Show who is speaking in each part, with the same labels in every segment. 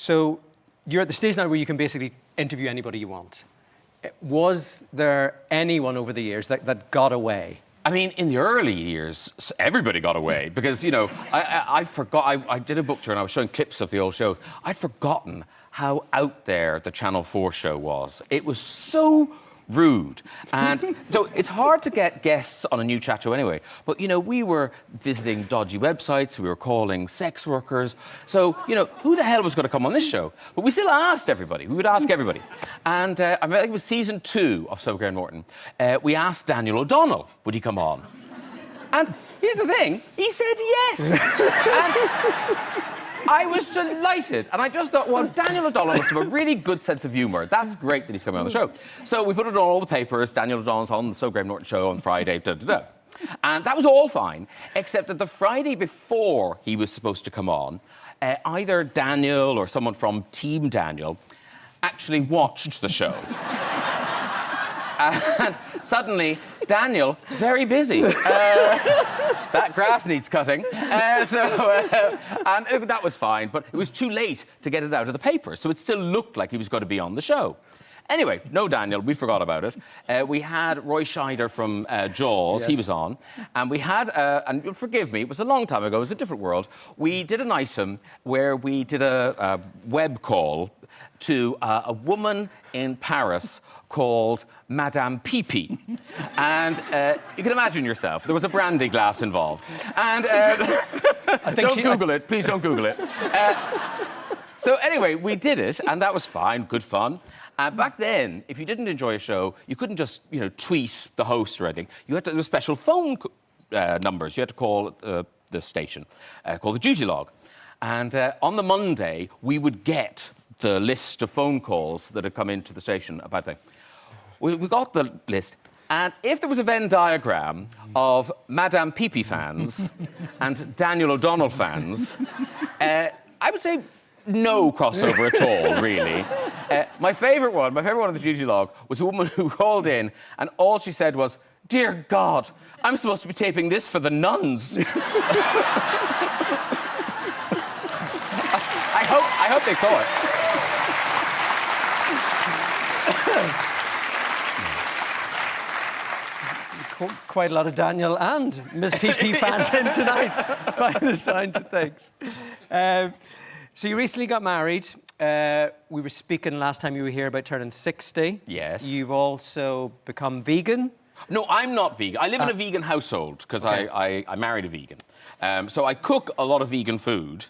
Speaker 1: So you're at the stage now where you can basically interview anybody you want. Was there anyone over the years that got away?
Speaker 2: I mean, in the early years, everybody got away because, you know, I forgot. I did a book tour and I was showing clips of the old shows. I'd forgotten how out there the Channel 4 show was. It was so rude. And so it's hard to get guests on a new chat show anyway. But, you know, we were visiting dodgy websites. We were calling sex workers. So, you know, who the hell was going to come on this show? But we still asked everybody. We would ask everybody. And I think it was season 2 of Saoirse Graham Norton. We asked Daniel O'Donnell, would he come on? And here's the thing. He said yes. And I was delighted. And I just thought, well, Daniel O'Donnell must have a really good sense of humour. That's great that he's coming on the show. So we put it on all the papers. Daniel O'Donnell's on the Saoirse Graham Norton show on Friday, And that was all fine, except that the Friday before he was supposed to come on, either Daniel or someone from Team Daniel actually watched the show. And suddenly, Daniel, very busy. That grass needs cutting. And that was fine, but it was too late to get it out of the paper, so it still looked like he was going to be on the show. Anyway, no Daniel, we forgot about it. We had Roy Scheider from Jaws, yes. He was on. And we had, and forgive me, it was a long time ago, it was a different world. We did an item where we did a web call to a woman in Paris called Madame Pipi. And you can imagine yourself, there was a brandy glass involved. And don't Google it, please don't Google it. So anyway, we did it, and that was fine, good fun. Back then, if you didn't enjoy a show, you couldn't just, you know, tweet the host or anything. You had to, there were special phone numbers. You had to call the station, called the duty log. And on the Monday, we would get the list of phone calls that had come into the station about things. We got the list, and if there was a Venn diagram of Madame Pipi fans and Daniel O'Donnell fans, I would say no crossover at all, really. My favourite one of the duty log was a woman who called in, and all she said was, "Dear God, I'm supposed to be taping this for the nuns." I hope they saw it.
Speaker 1: Quite a lot of Daniel and Miss PP fans in tonight, by the sound of things. So you recently got married. We were speaking last time you were here about turning 60. Yes. You've also become vegan.
Speaker 2: No, I'm not vegan. I live in a vegan household because okay. I married a vegan. So I cook a lot of vegan food.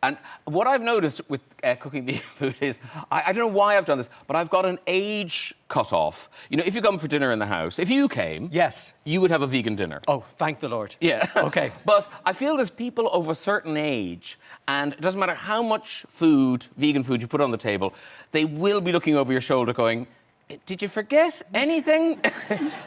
Speaker 2: And what I've noticed with cooking vegan food is, I don't know why I've done this, but I've got an age cut-off. You know, if you come for dinner in the house, if you came,
Speaker 1: yes,
Speaker 2: you would have a vegan dinner.
Speaker 1: Oh, thank the Lord.
Speaker 2: Yeah.
Speaker 1: Okay.
Speaker 2: But I feel there's people of a certain age, and it doesn't matter how much food, vegan food, you put on the table, they will be looking over your shoulder going, "Did you forget anything?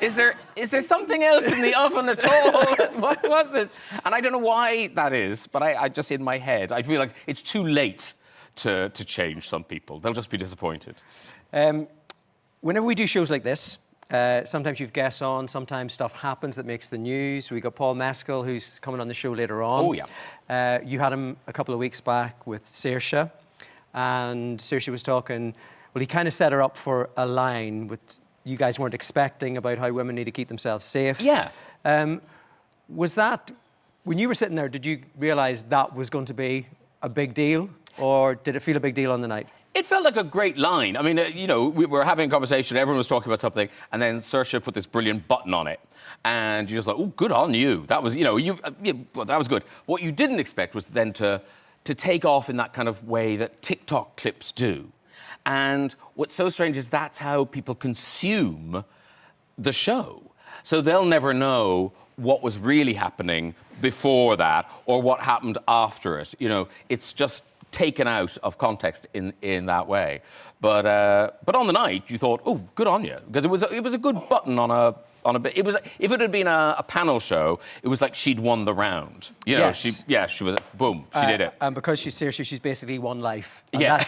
Speaker 2: Is there something else in the oven at all? What was this?" And I don't know why that is, but I just, in my head, I feel like it's too late to change some people. They'll just be disappointed.
Speaker 1: Whenever we do shows like this, sometimes you've guests on, sometimes stuff happens that makes the news. We got Paul Mescal, who's coming on the show later on.
Speaker 2: Oh, yeah.
Speaker 1: You had him a couple of weeks back with Saoirse, and Saoirse was talking... Well, he kind of set her up for a line with you guys weren't expecting about how women need to keep themselves safe.
Speaker 2: Yeah.
Speaker 1: Was that, when you were sitting there, did you realise that was going to be a big deal? Or did it feel a big deal on the night?
Speaker 2: It felt like a great line. I mean, you know, we were having a conversation, everyone was talking about something, and then Saoirse put this brilliant button on it. And you're just like, oh, good on you. That was, you know, well, that was good. What you didn't expect was then to take off in that kind of way that TikTok clips do. And what's so strange is that's how people consume the show. So they'll never know what was really happening before that or what happened after it. You know, it's just taken out of context in that way. But on the night, you thought, oh, good on you, because it was a good button on a bit. It was, if it had been a panel show, it was like she'd won the round. You know,
Speaker 1: yes.
Speaker 2: she was, boom, she did it.
Speaker 1: And because she's Saoirse, she's basically won life. And
Speaker 2: yeah.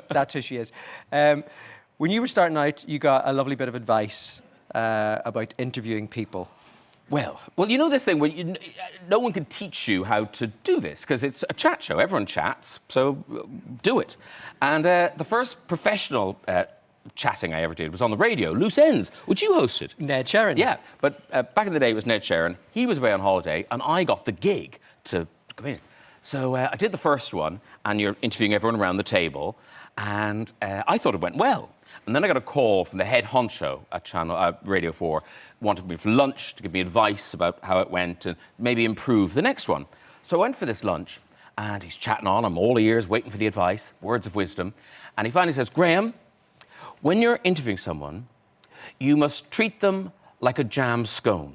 Speaker 1: That's who she is. When you were starting out, you got a lovely bit of advice about interviewing people.
Speaker 2: Well, you know this thing where no one can teach you how to do this because it's a chat show. Everyone chats, so do it. And the first professional chatting I ever did was on the radio, Loose Ends, which you hosted.
Speaker 1: Ned Sheeran.
Speaker 2: Yeah, but back in the day it was Ned Sheeran. He was away on holiday, and I got the gig to come in. So I did the first one, and you're interviewing everyone around the table, and I thought it went well. And then I got a call from the head honcho at Radio 4, wanted me for lunch to give me advice about how it went and maybe improve the next one. So I went for this lunch, and he's chatting on. I'm all ears, waiting for the advice, words of wisdom. And he finally says, Graham, when you're interviewing someone, you must treat them like a jam scone.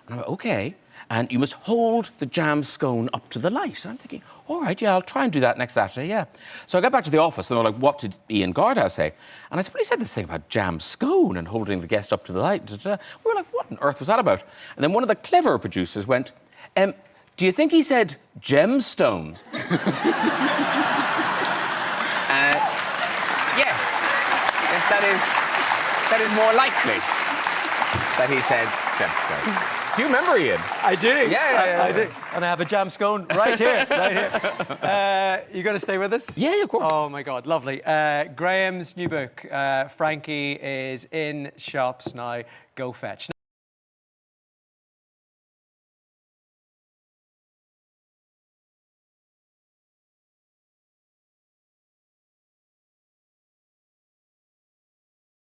Speaker 2: And I'm like, OK. And you must hold the jam scone up to the light. And I'm thinking, all right, yeah, I'll try and do that next Saturday, yeah. So I got back to the office, and they're like, what did Ian Gardhouse say? And I said, well, he said this thing about jam scone and holding the guest up to the light. We were like, what on earth was that about? And then one of the clever producers went, do you think he said gemstone? Yes, that is more likely that he said gemstone. Do you remember Ian?
Speaker 1: I do.
Speaker 2: Yeah.
Speaker 1: I do. And I have a jam scone right here, right here. You going to stay with us?
Speaker 2: Yeah, of course.
Speaker 1: Oh, my God, lovely. Graham's new book, Frankie, is in shops now. Go fetch.